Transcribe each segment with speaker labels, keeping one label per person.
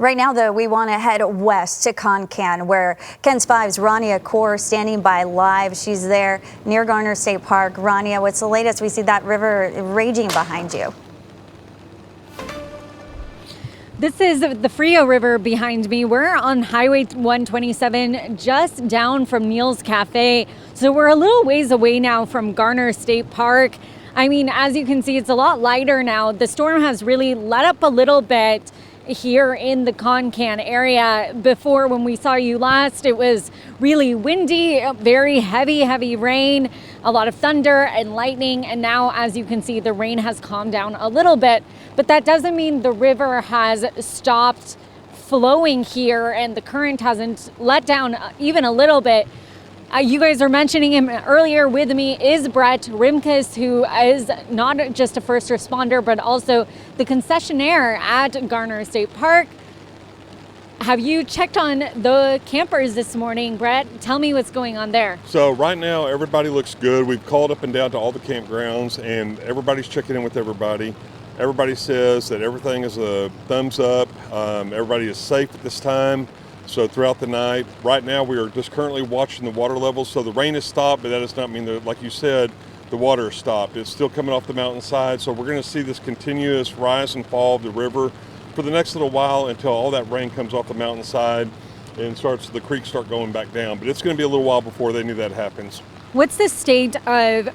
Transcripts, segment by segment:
Speaker 1: Right now, though, we want to head west to Concan, where KENS 5's Rania Kaur standing by live. She's there near Garner State Park. Rania, what's the latest? We see that river raging behind you.
Speaker 2: This is the Frio River behind me. We're on Highway 127, just down from Neil's Cafe. So we're a little ways away now from Garner State Park. I mean, as you can see, it's a lot lighter now. The storm has really let up a little bit here in the Concan area. Before, when we saw you last, it was really windy, very heavy rain, a lot of thunder and lightning. And now, as you can see, the rain has calmed down a little bit, but that doesn't mean the river has stopped flowing here and the current hasn't let down even a little bit. You guys are mentioning him earlier. With me is Brett Rimkus, who is not just a first responder, but also the concessionaire at Garner State Park. Have you checked on the campers this morning, Brett? Tell me what's going on there.
Speaker 3: So right now, everybody looks good. We've called up and down to all the campgrounds, and everybody's checking in with everybody. Everybody says that everything is a thumbs up. Everybody is safe at this time. So throughout the night, right now we are just currently watching the water levels. So the rain has stopped, but that does not mean that, like you said, the water has stopped. It's still coming off the mountainside. So we're going to see this continuous rise and fall of the river for the next little while until all that rain comes off the mountainside and the creeks start going back down. But it's going to be a little while before any of that happens.
Speaker 2: What's the state of,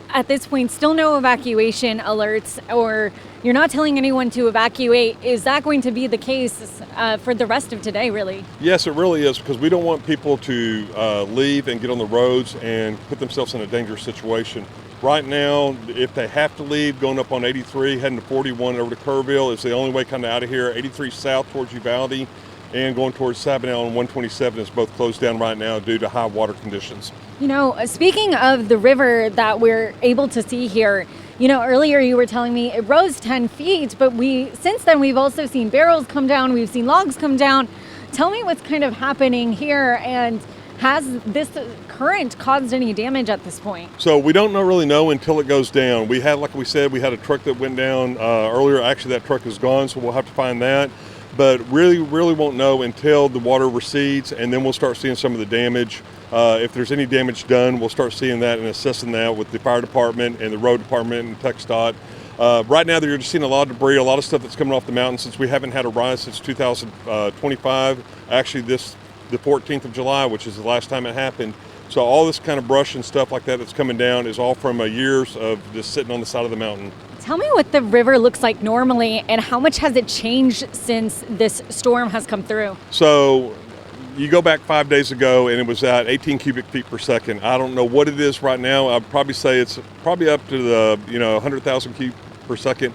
Speaker 2: at this point, still no evacuation alerts, or you're not telling anyone to evacuate? Is that going to be the case for the rest of today, really?
Speaker 3: Yes, it really is, because we don't want people to leave and get on the roads and put themselves in a dangerous situation. Right now, if they have to leave, going up on 83, heading to 41 over to Kerrville is the only way kind of out of here. 83 south towards Uvalde and going towards Sabinal on 127 is both closed down right now due to high water conditions.
Speaker 2: You know, speaking of the river that we're able to see here, you know, earlier you were telling me it rose 10 feet, but since then we've also seen barrels come down, we've seen logs come down. Tell me what's kind of happening here, and has this current caused any damage at this point?
Speaker 3: So we don't really know until it goes down. We had, like we said, we had a truck that went down earlier. Actually, that truck is gone, so we'll have to find that. But really won't know until the water recedes, and then we'll start seeing some of the damage. If there's any damage done, we'll start seeing that and assessing that with the fire department and the road department and TxDOT. Right now, they're just seeing a lot of debris, a lot of stuff that's coming off the mountain since we haven't had a rise since 2025. Actually, the 14th of July, which is the last time it happened. So all this kind of brush and stuff like that that's coming down is all from years of just sitting on the side of the mountain.
Speaker 2: Tell me what the river looks like normally and how much has it changed since this storm has come through?
Speaker 3: So you go back 5 days ago and it was at 18 cubic feet per second. I don't know what it is right now. I'd probably say it's probably up to the 100,000 cubic per second.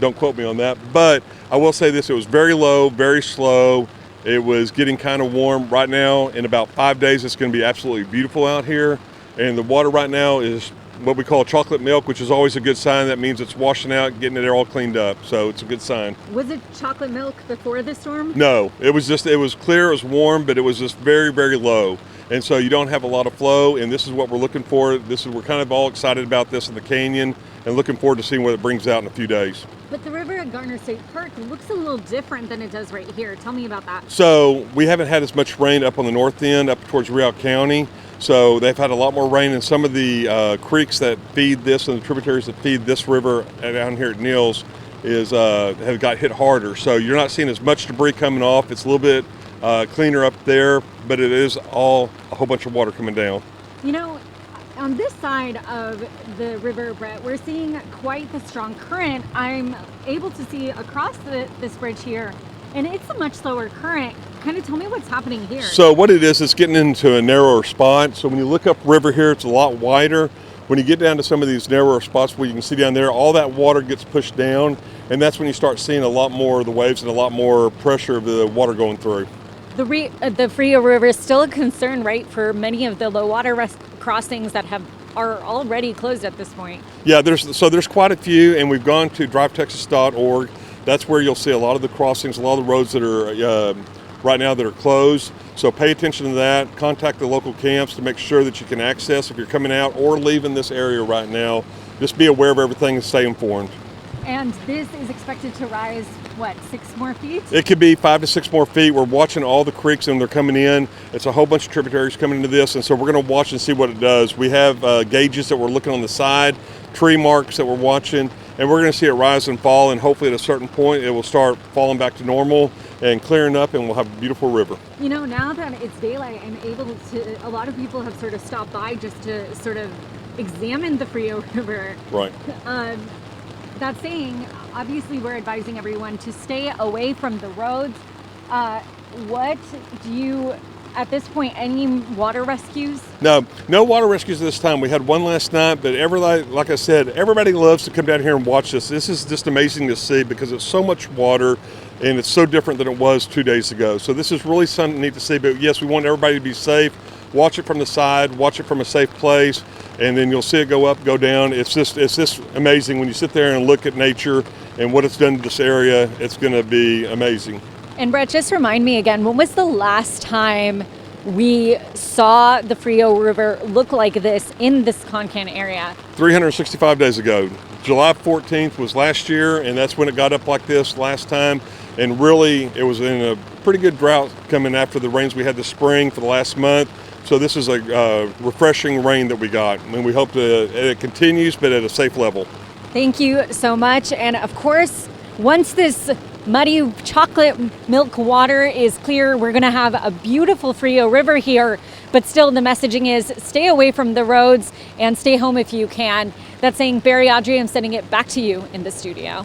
Speaker 3: Don't quote me on that. But I will say this, it was very low, very slow. It was getting kind of warm. Right now, in about 5 days, it's going to be absolutely beautiful out here. And the water right now is what we call chocolate milk, which is always a good sign. That means it's washing out, getting it all cleaned up. So it's a good sign.
Speaker 2: Was it chocolate milk before the storm?
Speaker 3: No, it was clear, it was warm, but it was just very, very low. And so you don't have a lot of flow, and this is what we're looking for. We're kind of all excited about this in the canyon and looking forward to seeing what it brings out in a few days.
Speaker 2: But the river at Garner State Park looks a little different than it does right here. Tell me about that.
Speaker 3: So we haven't had as much rain up on the north end, up towards Real County. So they've had a lot more rain, and some of the creeks that feed this and the tributaries that feed this river down here at Neil's have got hit harder. So you're not seeing as much debris coming off. It's a little bit cleaner up there, but it is all a whole bunch of water coming down.
Speaker 2: You know, on this side of the river, Brett, we're seeing quite the strong current. I'm able to see across this bridge here, and it's a much slower current. Kind of tell me what's happening here.
Speaker 3: So what it is, it's getting into a narrower spot. So when you look up river here, it's a lot wider. When you get down to some of these narrower spots where you can see down there, all that water gets pushed down, and that's when you start seeing a lot more of the waves and a lot more pressure of the water going through.
Speaker 2: The Frio River is still a concern, right, for many of the low water crossings that are already closed at this point.
Speaker 3: Yeah, there's quite a few, and we've gone to drivetexas.org. That's where you'll see a lot of the crossings, a lot of the roads that are right now that are closed. So pay attention to that. Contact the local camps to make sure that you can access if you're coming out or leaving this area right now. Just be aware of everything and stay informed.
Speaker 2: And this is expected to rise, what, 6 more feet?
Speaker 3: It could be 5 to 6 more feet. We're watching all the creeks and they're coming in. It's a whole bunch of tributaries coming into this, and so we're going to watch and see what it does. We have gauges that we're looking on the side, tree marks that we're watching, and we're going to see it rise and fall, and hopefully at a certain point it will start falling back to normal and clearing up, and we'll have a beautiful river.
Speaker 2: You know, now that it's daylight, I'm able to, a lot of people have sort of stopped by just to sort of examine the Frio River.
Speaker 3: Right.
Speaker 2: That saying, obviously we're advising everyone to stay away from the roads. What do you, at this point, any water rescues?
Speaker 3: No water rescues this time. We had one last night, but like I said, everybody loves to come down here and watch this. This is just amazing to see because it's so much water and it's so different than it was 2 days ago. So this is really something neat to see, but yes, we want everybody to be safe. Watch it from the side, watch it from a safe place, and then you'll see it go up, go down. It's just amazing when you sit there and look at nature and what it's done to this area. It's going to be amazing.
Speaker 2: And Brett, just remind me again, when was the last time we saw the Frio River look like this in this Concan area?
Speaker 3: 365 days ago. July 14th was last year, and that's when it got up like this last time. And really, it was in a pretty good drought coming after the rains we had this spring for the last month. So this is a refreshing rain that we got, and we hope that it continues, but at a safe level.
Speaker 2: Thank you so much. And of course, once this muddy chocolate milk water is clear, we're going to have a beautiful Frio River here. But still, the messaging is stay away from the roads and stay home if you can. That's saying, Barry, Audrey, I'm sending it back to you in the studio.